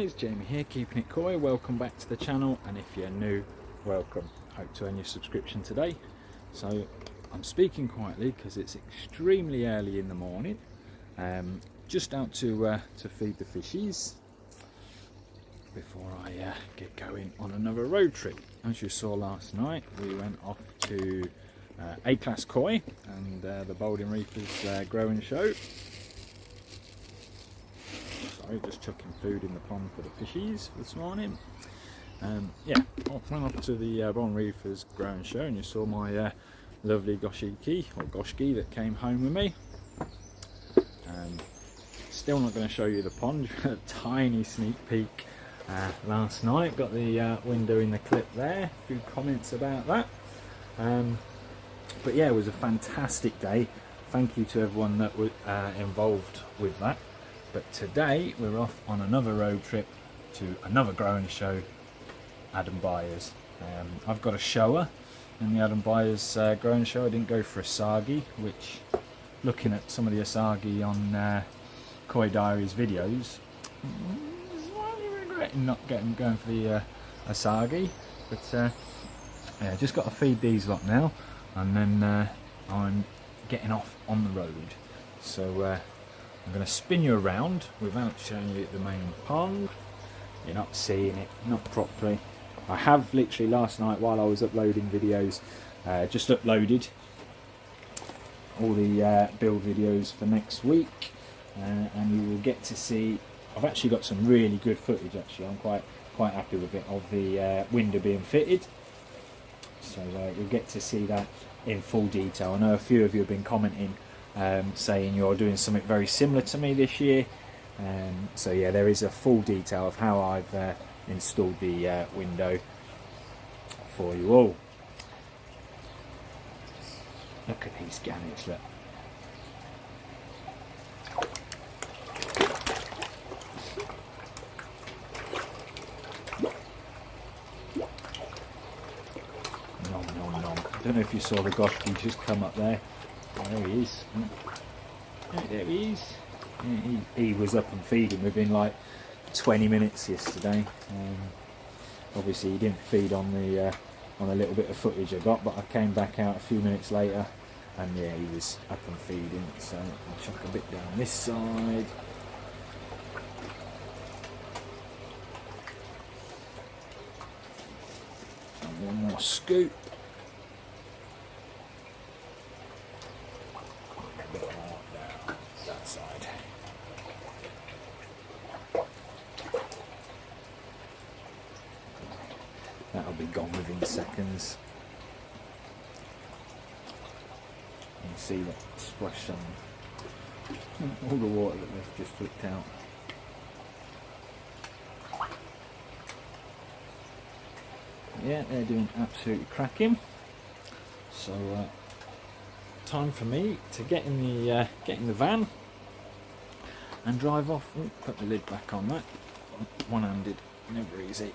guys, Jamie here, keeping it koi. Welcome back to the channel, and if you're new, welcome. Hope to earn your subscription today. So I'm speaking quietly because it's extremely early in the morning. Just out to feed the fishies before I get going on another road trip. As you saw last night, we went off to A-Class Koi and the Boulding Reefers growing show. So just chucking food in the pond for the fishies this morning. Yeah, I went up to the Boulding Reefers growing show, and you saw my lovely goshiki or goshki that came home with me. Still not going to show you the pond. A tiny sneak peek last night. Got the window in the clip there. A few comments about that. But yeah, it was a fantastic day. Thank you to everyone that was involved with that. But today we're off on another road trip to another growing show, Adam Byers. I've got a shower in the Adam Byers growing show. I didn't go for asagi, which, looking at some of the asagi on Koi Diaries videos, slightly regretting not going for the asagi. But yeah, just got to feed these lot now, and then I'm getting off on the road. So I'm going to spin you around without showing you the main pond. You're not seeing it, not properly. I have literally last night, while I was uploading videos, just uploaded all the build videos for next week, and you will get to see. I've actually got some really good footage. Actually, I'm quite happy with it, of the window being fitted. So you'll get to see that in full detail. I know a few of you have been commenting, saying you're doing something very similar to me this year. So yeah, there is a full detail of how I've installed the window for you all. Look at these gannets, look. Nom nom nom. I don't know if you saw the goshki just come up there. Oh, there he is. There he is. Yeah, he was up and feeding within like 20 minutes yesterday. Obviously he didn't feed on the little bit of footage I got, but I came back out a few minutes later, and yeah, he was up and feeding. So I'll chuck a bit down this side. And one more scoop. A bit more down that side. That'll be gone within seconds. You can see that splash on all the water that they've just flicked out. Yeah, they're doing absolutely cracking. So time for me to get in the van and drive off. Ooh, put the lid back on that. One-handed, never easy.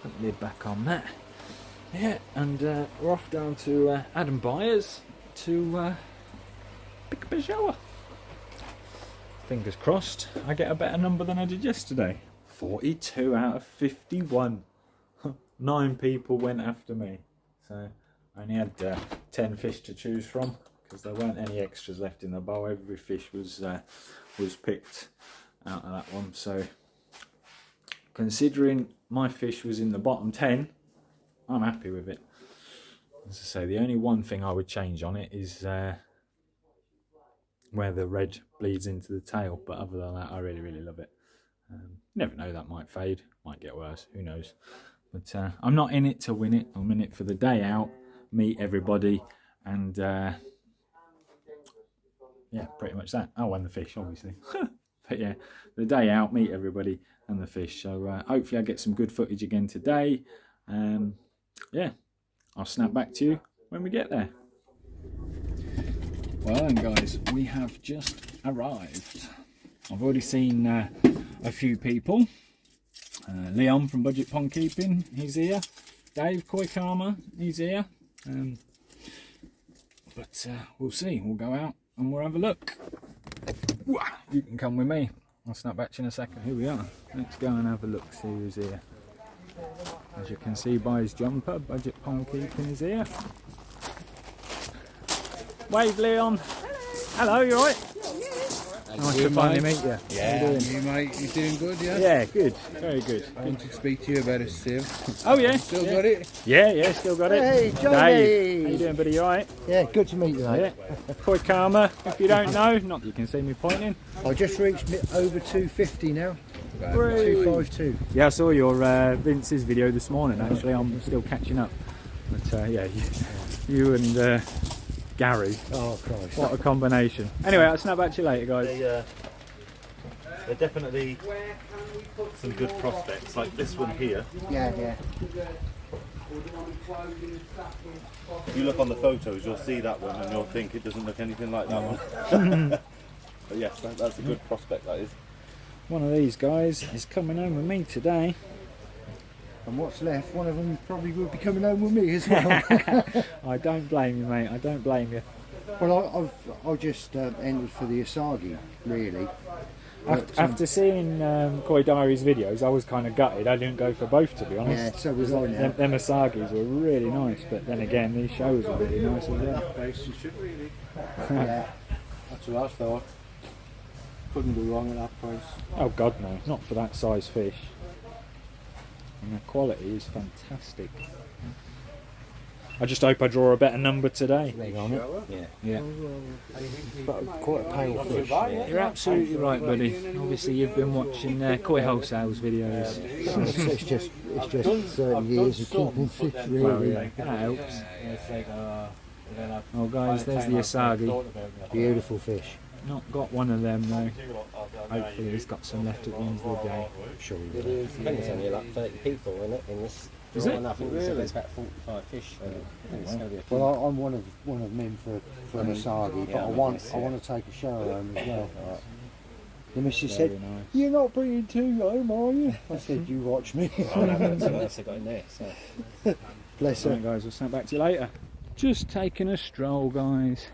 Put the lid back on that. Yeah, and we're off down to Adam Byers to pick up a shower. Fingers crossed I get a better number than I did yesterday. 42 out of 51. 9 people went after me. So I only had 10 fish to choose from, because there weren't any extras left in the bowl. Every fish was picked out of that one. So considering my fish was in the bottom 10, I'm happy with it. As I say, the only one thing I would change on it is where the red bleeds into the tail, but other than that, I really love it. You never know, that might fade, might get worse, who knows. But I'm not in it to win it. I'm in it for the day out, meet everybody, and yeah, pretty much that. Oh, and the fish, obviously. But yeah, the day out, meet everybody and the fish. So hopefully I get some good footage again today. Yeah, I'll snap back to you when we get there. Well then guys, we have just arrived. I've already seen a few people. Leon from Budget Pond Keeping, he's here. Dave, Koi Farmer, he's here. But we'll see, we'll go out and we'll have a look. You can come with me. I'll snap back to you in a second. Here we are. Let's go and have a look, see who's here. As you can see by his jumper, Budget Pond keeping his ear. Wave, Leon. Hello, you alright? Nice to finally meet you. Yeah, you mate, you doing good, yeah? Yeah, good, very good. I want to speak to you about a sieve. Oh yeah? Still got it? Yeah, still got it. Hey, Johnny! Dave, how you doing, buddy? You alright? Yeah, good to meet you, mate. Yeah. Koi Karma, if you don't know, not that you can see me pointing. I just reached over 250 now. Hooray. 252. Yeah, I saw your Vince's video this morning. Actually, I'm still catching up. But yeah, you and Gary. Oh Christ! What a combination. Anyway, I'll snap back to you later, guys. They're definitely some good prospects, like this one here. Yeah. If you look on the photos, you'll see that one and you'll think it doesn't look anything like that one. But yes, that's a good prospect, that is. One of these guys is coming home with me today. And what's left, one of them probably will be coming home with me as well. I don't blame you, mate. I don't blame you. Well, I just entered for the Asagi, really. After seeing Koi Diaries videos, I was kind of gutted. I didn't go for both, to be honest. Yeah, so was I now. Them Asagis were really nice, but then again, these shows are really nice as well. You should really. Yeah. That's what I thought. Couldn't be wrong at that price. Oh God, no, not for that size fish. And the quality is fantastic. I just hope I draw a better number today. Yeah. But quite a pale fish. You're absolutely right, buddy. Obviously, you've been watching Koi Wholesale's videos. It's just 30 years of keeping fish, really. Well, yeah, that helps. Oh, guys, there's the Asagi. Beautiful fish. Not got one of them though. Hopefully, he's got some left at the end of the day. Sure. I think there's only like 30 people in it in this. Is it? I think there's about 45 fish. So I think it's going to be a few. Well, I'm one of men for an Asagi, but I want to take a shower home as well. The missus said, Very nice. "You're not bringing two home, are you?" I said, "You watch me." What else they got in there? So. Bless her. Right, guys, we'll snap back to you later. Just taking a stroll, guys.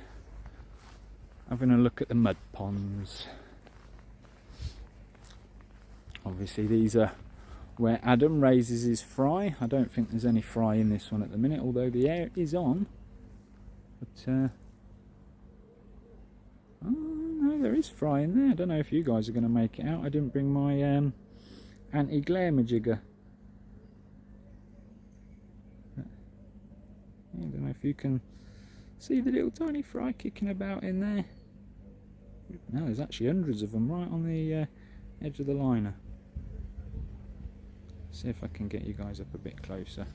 Having a look at the mud ponds. Obviously, these are where Adam raises his fry. I don't think there's any fry in this one at the minute, although the air is on. But oh no, there is fry in there. I don't know if you guys are going to make it out. I didn't bring my anti-glare majigger. I don't know if you can see the little tiny fry kicking about in there. No, there's actually hundreds of them right on the edge of the liner. See if I can get you guys up a bit closer.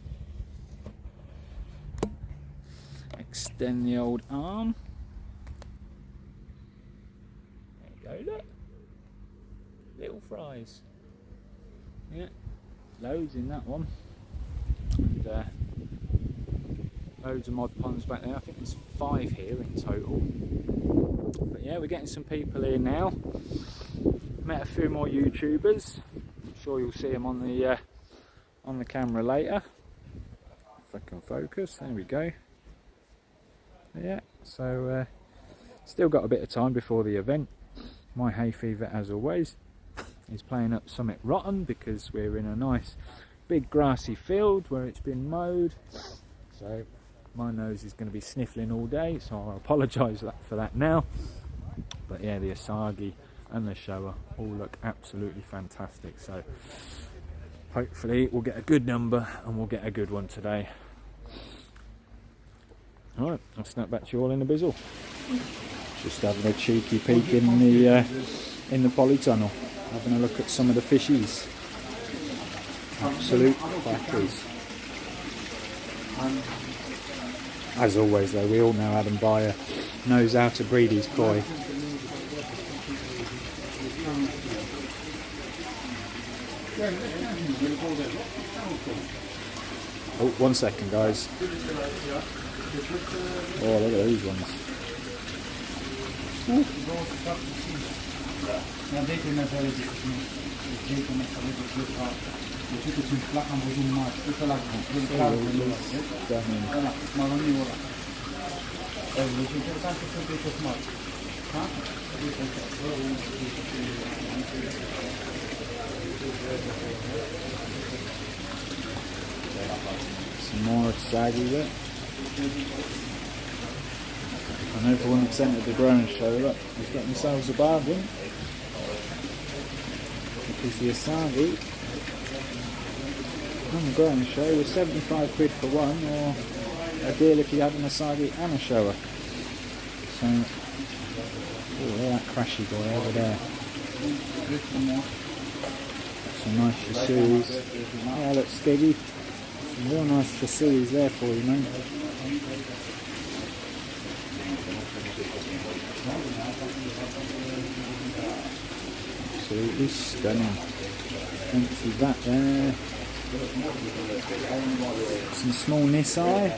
Extend the old arm. There you go, look. Little fries. Yeah, loads in that one. And, loads of mod ponds back there. I think there's 5 here in total. But yeah, we're getting some people here now. Met a few more YouTubers. I'm sure you'll see them on the camera later. If I can focus, there we go. Yeah, so still got a bit of time before the event. My hay fever, as always, is playing up Summit Rotten because we're in a nice big grassy field where it's been mowed. So my nose is going to be sniffling all day, so I apologise for that now. But yeah, the Asagi and the Showa all look absolutely fantastic. So hopefully we'll get a good number and we'll get a good one today. Alright, I'll snap back to you all in a bizzle. Just having a cheeky peek in the polytunnel, having a look at some of the fishies. Absolute crackers. As always though, we all know Adam Byers knows how to breed his koi. Oh, 1 second guys. Oh, look at these ones. Some more saggy there. And everyone that's entered the growing show, look, has got themselves a bargain. Because the Asagi on the growing show was 75 quid for one, or a deal if you had an Asagi and a shower. So, oh, look at that crashy boy over there. Some nice chasseurs. Yeah, look steady. Some real nice chasseurs there for you, mate. Absolutely stunning. Empty that there. Some small Nisai.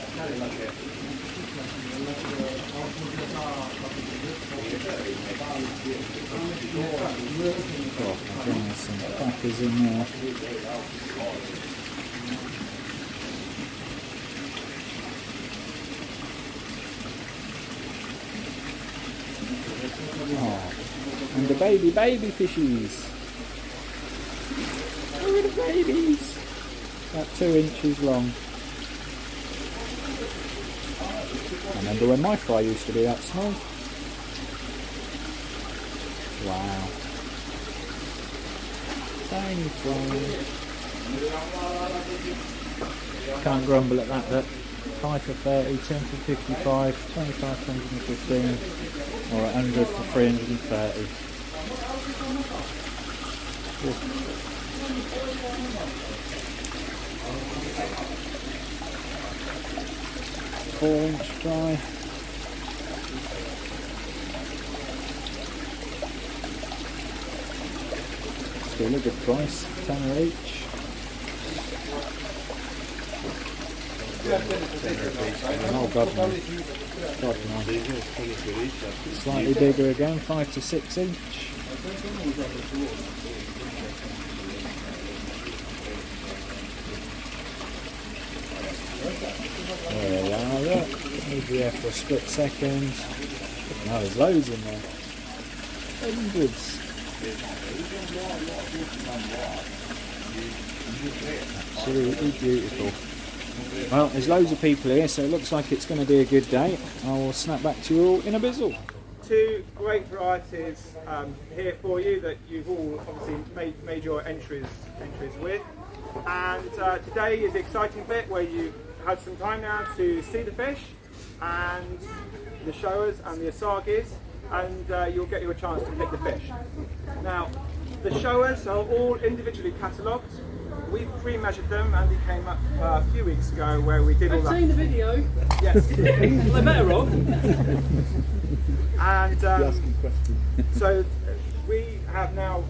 Oh, again, there's some crackers in there. Oh, and the baby fishies. Look at the babies. About 2 inches long. I remember when my fry used to be that small. Wow. Tiny fry. Can't grumble at that. Look. 5 for 30, 10 for 55, 25 for 115, or 100 for 330. Good. 4-inch fry. Still a good price, £10 each. Oh God no. God no. Slightly bigger again, 5 to 6 inch. There we are, look. Leave the air for a split second. Now there's loads in there. Hundreds. Absolutely beautiful. Well, there's loads of people here, so it looks like it's going to be a good day. I will snap back to you all in a bizzle. 2 great varieties here for you that you've all obviously made your entries with. And today is the exciting bit where you had some time now to see the fish and the showers and the asagis, and you'll get your chance to pick the fish. Now, the showers are all individually catalogued. We pre-measured them and they came up a few weeks ago where we did all that. I've seen the video. Yes. They're better off. And so we have now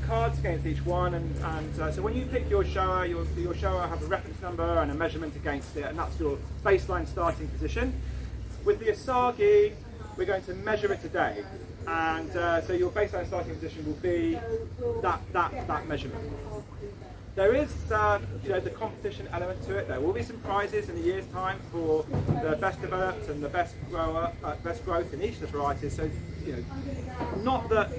cards against each one, and so when you pick your shower, your shower have a reference number and a measurement against it, and that's your baseline starting position. With the asagi, we're going to measure it today, and so your baseline starting position will be that measurement. There is, the competition element to it. There will be some prizes in a year's time for the best developed and the best growth in each of the varieties. So, not that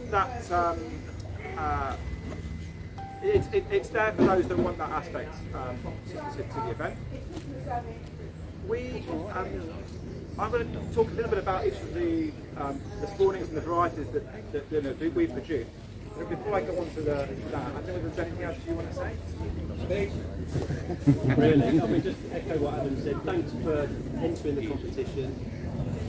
it's there for those that want that aspect to the event. I'm going to talk a little bit about each of the spawnings and the varieties that we've produced. Before I go on to that, I don't know if there's anything else you want to say? Really, I mean, just echo what Adam said. Thanks for entering the competition.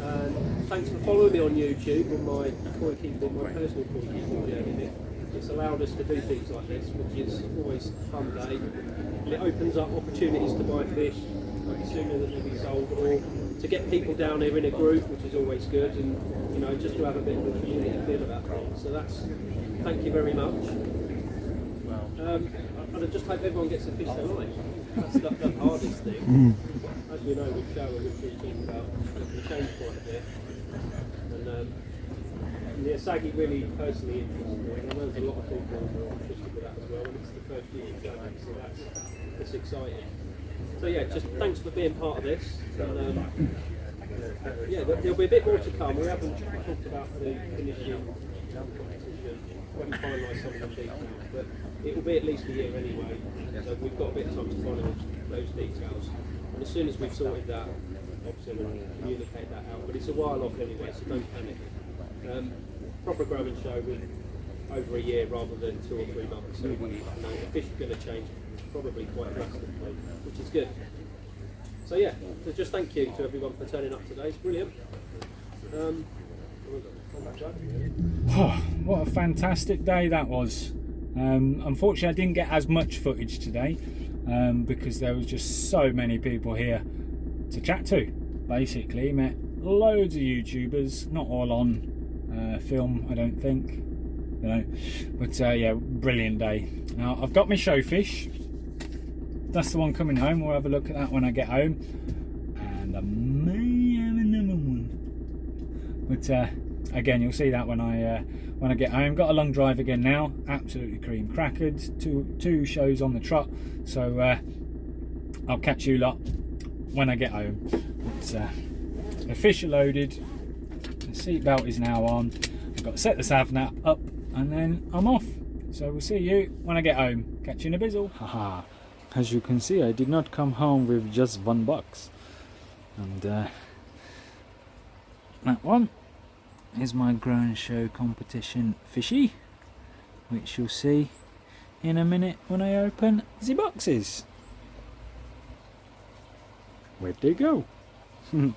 And thanks for following me on YouTube on my koi keeping, my personal koi keeping journey. It's allowed us to do things like this, which is always a fun day. And it opens up opportunities to buy fish sooner than they'll be sold, or to get people down here in a group, which is always good, and just to have a bit of a community feel about things. So thank you very much. And I just hope everyone gets the fish they like. That's the hardest thing. As we know with Showa, which we've talked about, it can change quite a bit. And the asagi really personally interests me. I know there's a lot of people who are interested with that as well, and it's the first year you've done it, so that's exciting. So yeah, just thanks for being part of this. And, yeah, there'll be a bit more to come. We haven't talked about the finishing competition when we finalise some of the details, but it will be at least a year anyway. So we've got a bit of time to finalise those details. And as soon as we've sorted that, obviously we'll communicate that out. But it's a while off anyway, so don't panic. Proper growing show with over a year rather than 2 or 3 months. So the fish are going to change probably quite drastically, which is good. So yeah, so just thank you to everyone for turning up today. It's brilliant. What a fantastic day that was. Unfortunately, I didn't get as much footage today because there was just so many people here to chat to. Basically, met loads of YouTubers, not all on film, I don't think. You know, but yeah, brilliant day. Now I've got my showfish. That's the one coming home. We'll have a look at that when I get home, and I may have another one. But again, you'll see that when I get home. Got a long drive again now. Absolutely cream crackered. Two shows on the trot. So I'll catch you lot when I get home. But, the fish are loaded. The seatbelt is now on. I've got to set the savnap up, and then I'm off. So we'll see you when I get home. Catch you in a bizzle. Haha. As you can see, I did not come home with just $1. And that one is my grown show competition fishy, which you'll see in a minute when I open the boxes. Where'd they go? Yeah,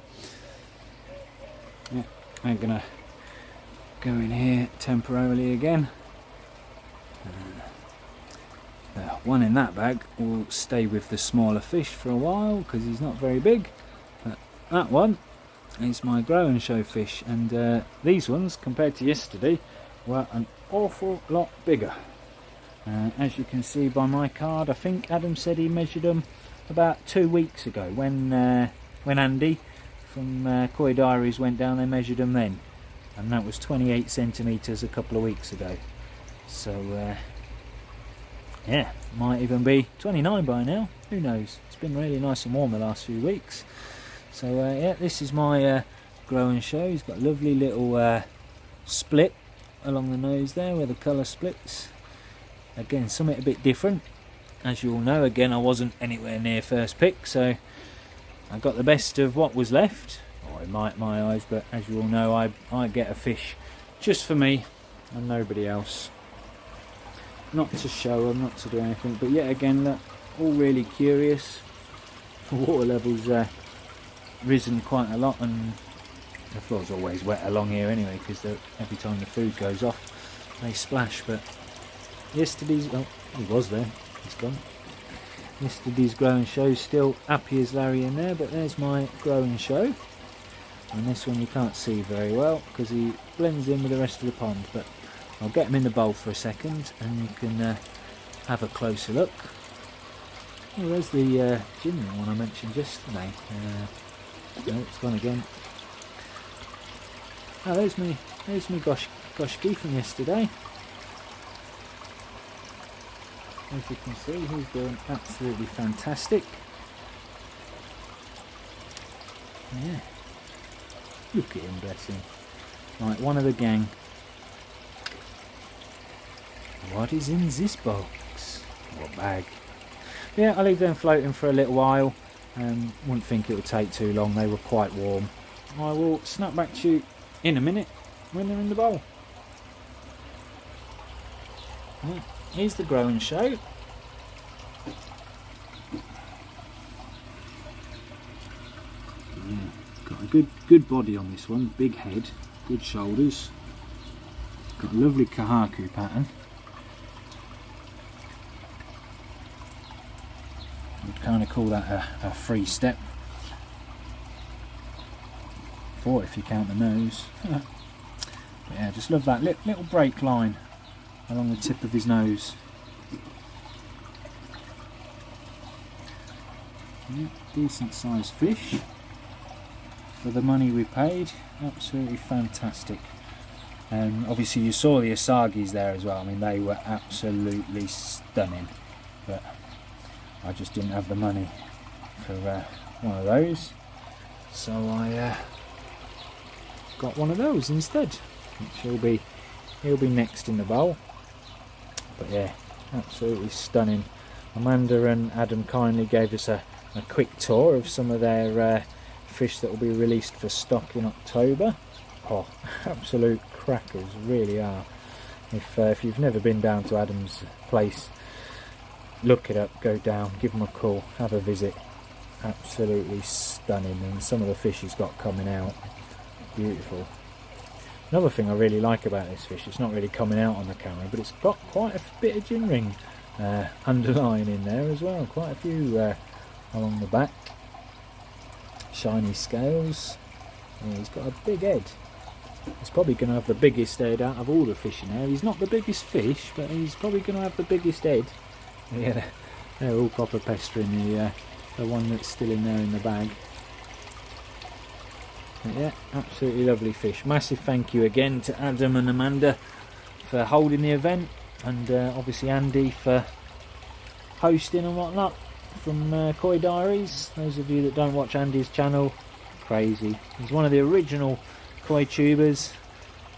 I'm gonna go in here temporarily again. The one in that bag will stay with the smaller fish for a while because he's not very big, but that one is my grow and show fish, and these ones compared to yesterday were an awful lot bigger. As you can see by my card, I think Adam said he measured them about 2 weeks ago when Andy from Koi Diaries went down. They measured them then, and that was 28 centimeters a couple of weeks ago. So yeah, might even be 29 by now, who knows. It's been really nice and warm the last few weeks. So yeah, this is my grow and show. He's got a lovely little split along the nose there where the colour splits. Again, something a bit different. As you all know, again, I wasn't anywhere near first pick, so I got the best of what was left, or in my eyes, but as you all know, I get a fish just for me and nobody else. Not to show them, not to do anything, but yet again, look, all really curious. The water levels risen quite a lot, and the floor's always wet along here anyway, because every time the food goes off they splash. But yesterday's, oh, he was there, he's gone. Yesterday's growing show's still happy as Larry in there, but there's my growing show, and this one you can't see very well because he blends in with the rest of the pond, but I'll get him in the bowl for a second and you can have a closer look. Oh, there's the genuine one I mentioned yesterday. No, it's gone again. Oh, there's me Goshki from yesterday. As you can see, he's doing absolutely fantastic. Yeah, look at him, bless him. Right, one of the gang. What is in this box? Or bag? Yeah, I'll leave them floating for a little while. Wouldn't think it would take too long. They were quite warm. I will snap back to you in a minute when they're in the bowl. Yeah, here's the growing show. Yeah, got a good body on this one. Big head, good shoulders. Got a lovely kahaku pattern. I'd kind of call that a free step. 4 if you count the nose. But yeah, just love that little break line along the tip of his nose. Yeah, decent sized fish for the money we paid. Absolutely fantastic. Obviously you saw the asagis there as well. I mean, they were absolutely stunning, but I just didn't have the money for one of those, so I got one of those instead, which he'll be next in the bowl. But yeah, absolutely stunning. Amanda and Adam kindly gave us a quick tour of some of their fish that will be released for stock in October. Oh, absolute crackers, really are. If you've never been down to Adam's place, look it up, go down, give him a call, have a visit. Absolutely stunning, and some of the fish he's got coming out, beautiful. Another thing I really like about this fish, it's not really coming out on the camera, but it's got quite a bit of gin ring underlying in there as well, quite a few along the back. Shiny scales. Yeah, he's got a big head. He's probably going to have the biggest head out of all the fish in there. He's not the biggest fish, but he's probably going to have the biggest head. Yeah, they're all proper pestering the one that's still in there in the bag. But yeah, absolutely lovely fish. Massive thank you again to Adam and Amanda for holding the event, and obviously Andy for hosting and whatnot from Koi Diaries. Those of you that don't watch Andy's channel, crazy. He's one of the original koi tubers,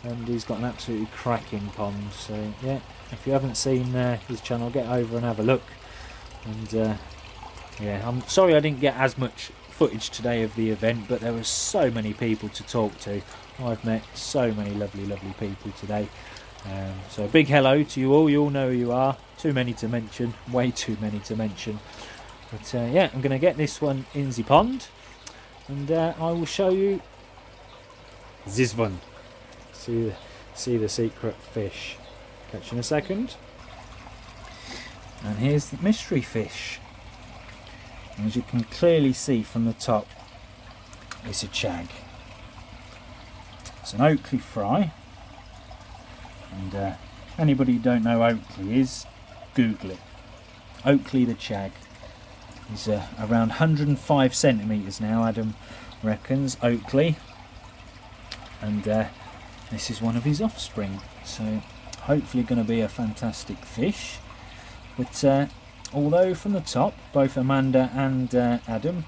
and he's got an absolutely cracking pond. So yeah, if you haven't seen his channel, get over and have a look. And yeah, I'm sorry I didn't get as much footage today of the event, but there were so many people to talk to. I've met so many lovely people today. So a big hello to you all. You all know who you are. Too many to mention, way too many to mention. But yeah, I'm going to get this one in the pond, and I will show you this one. See the secret fish. Catch in a second. And here's the mystery fish. And as you can clearly see from the top, it's a chag. It's an Oakley fry. And anybody who don't know Oakley is, Google it. Oakley the chag. He's around 105 centimetres now, Adam reckons, Oakley. And this is one of his offspring. So hopefully going to be a fantastic fish. But although from the top, both Amanda and Adam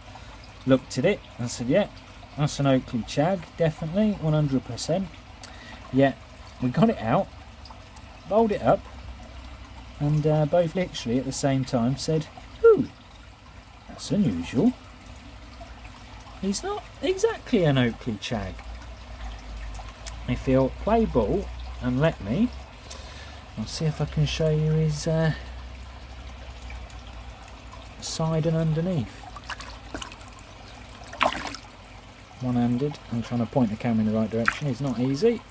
looked at it and said, yeah, that's an Oakley chag, definitely, 100%. Yeah, we got it out, bowled it up, and both literally at the same time said, ooh, that's unusual. He's not exactly an Oakley chag. If he'll play ball and let me, I'll see if I can show you his side and underneath. One-handed, I'm trying to point the camera in the right direction. It's not easy.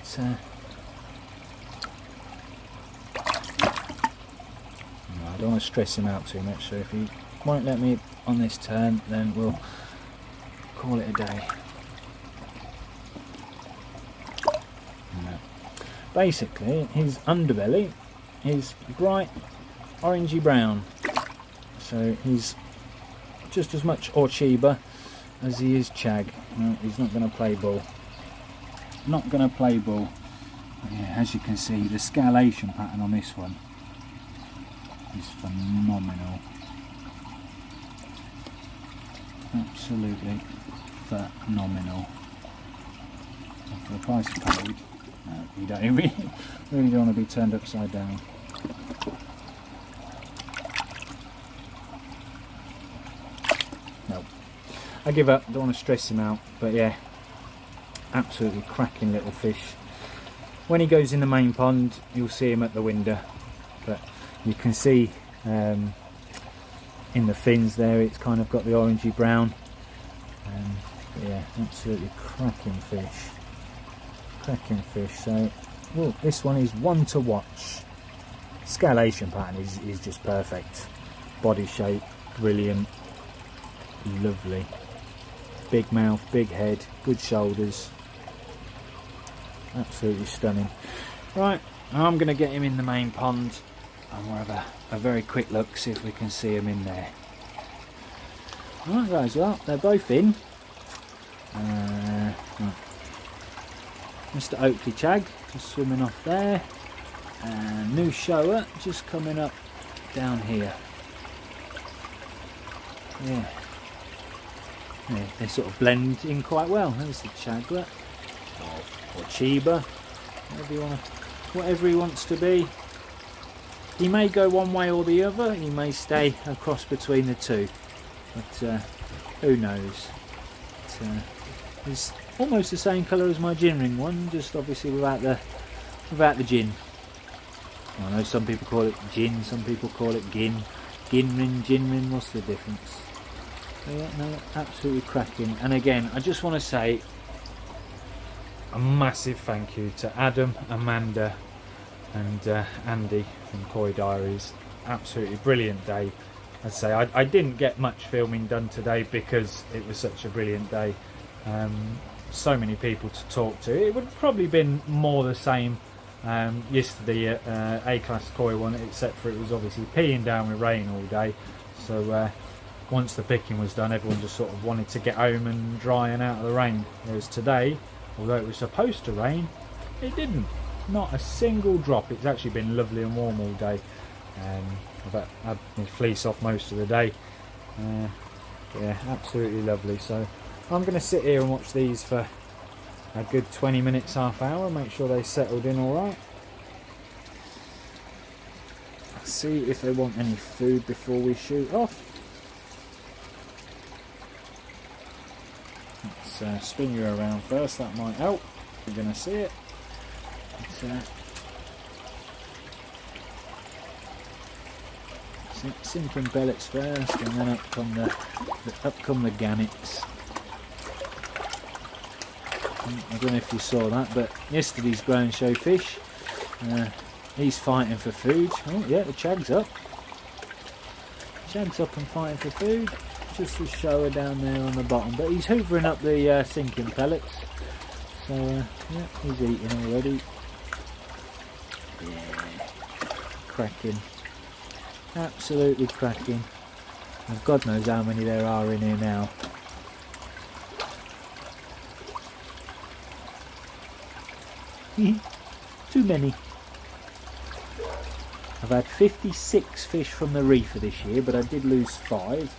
It's no, I don't want to stress him out too much, so if he won't let me on this turn, then we'll call it a day. No. Basically, his underbelly is bright orangey brown, so he's just as much Orchiba as he is chag. No, he's not going to play ball. Not going to play ball. But yeah, as you can see, the scalation pattern on this one is phenomenal. Absolutely phenomenal. And for the price paid, no, you don't really don't want to be turned upside down. No, I give up. Don't want to stress him out. But yeah, absolutely cracking little fish. When he goes in the main pond, you'll see him at the window. But you can see in the fins there, it's kind of got the orangey brown. Yeah, absolutely cracking fish. Cracking fish. So, well, this one is one to watch. Scalation pattern is just perfect. Body shape, brilliant. Lovely. Big mouth, big head, good shoulders. Absolutely stunning. Right, I'm going to get him in the main pond and we'll have a very quick look, see if we can see him in there. Right guys, well, they're both in. Mr. Oakley chag just swimming off there, and New Showa just coming up down here. Yeah, they sort of blend in quite well. There's the chagla, or chiba, whatever he wants to be. He may go one way or the other, he may stay a cross between the two, but who knows. It's almost the same colour as my Jinrin one, just obviously without the Jin. I know some people call it Jin, some people call it Gin. Ginrin, Jinrin, what's the difference? So yeah, no, absolutely cracking. And again, I just want to say a massive thank you to Adam, Amanda and Andy from Koi Diaries. Absolutely brilliant day. I'd say I didn't get much filming done today because it was such a brilliant day. So many people to talk to. It would have probably been more the same yesterday at A-Class Koi one, except for it was obviously peeing down with rain all day. So once the picking was done, everyone just sort of wanted to get home and dry and out of the rain. Whereas today, although it was supposed to rain, it didn't. Not a single drop. It's actually been lovely and warm all day. I've had my fleece off most of the day. Yeah, absolutely lovely. So I'm going to sit here and watch these for a good 20 minutes, half hour, make sure they settled in alright. See if they want any food before we shoot off. Let's spin you around first, that might help. You're going to see it. Sinking pellets first, and then up come the gannets. I don't know if you saw that, but yesterday's ground show fish, he's fighting for food. Oh yeah, the chag's up. Chag's up and fighting for food. Just the shower down there on the bottom, but he's hoovering up the sinking pellets. So yeah, he's eating already. Yeah, cracking. Absolutely cracking. And God knows how many there are in here now. Too many. I've had 56 fish from the reefer this year, but I did lose 5.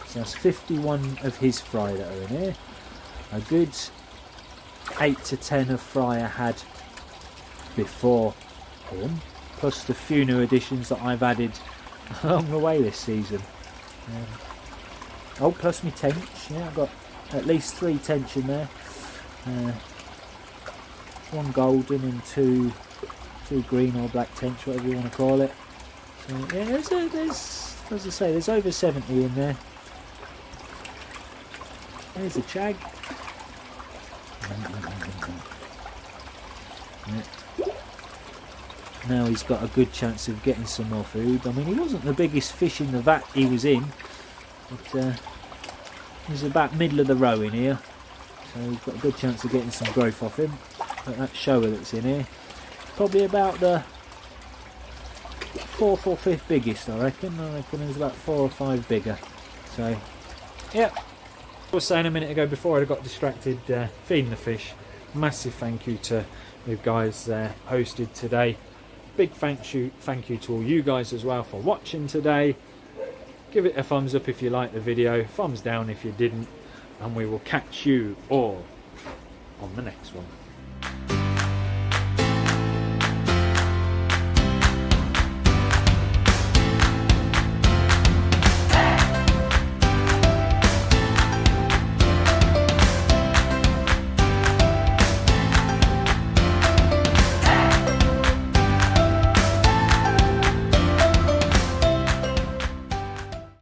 So that's 51 of his fry that are in here. A good 8 to 10 of fry I had before him, plus the few new additions that I've added along the way this season. Oh, plus my tench. Yeah, I've got at least 3 tench in there. 1 golden and 2 green or black tench, whatever you want to call it. So yeah, there's as I say, there's over 70 in there. There's a chag. Yeah. Now he's got a good chance of getting some more food. I mean, he wasn't the biggest fish in the vat he was in, but he's about middle of the row in here, so he's got a good chance of getting some growth off him. But that shower that's in here, probably about the 4th or 5th biggest, I reckon. There's about 4 or 5 bigger. So, yeah. I was saying a minute ago before I got distracted feeding the fish, massive thank you to the guys hosted today. Big thank you to all you guys as well for watching today. Give it a thumbs up if you liked the video, thumbs down if you didn't, and we will catch you all on the next one.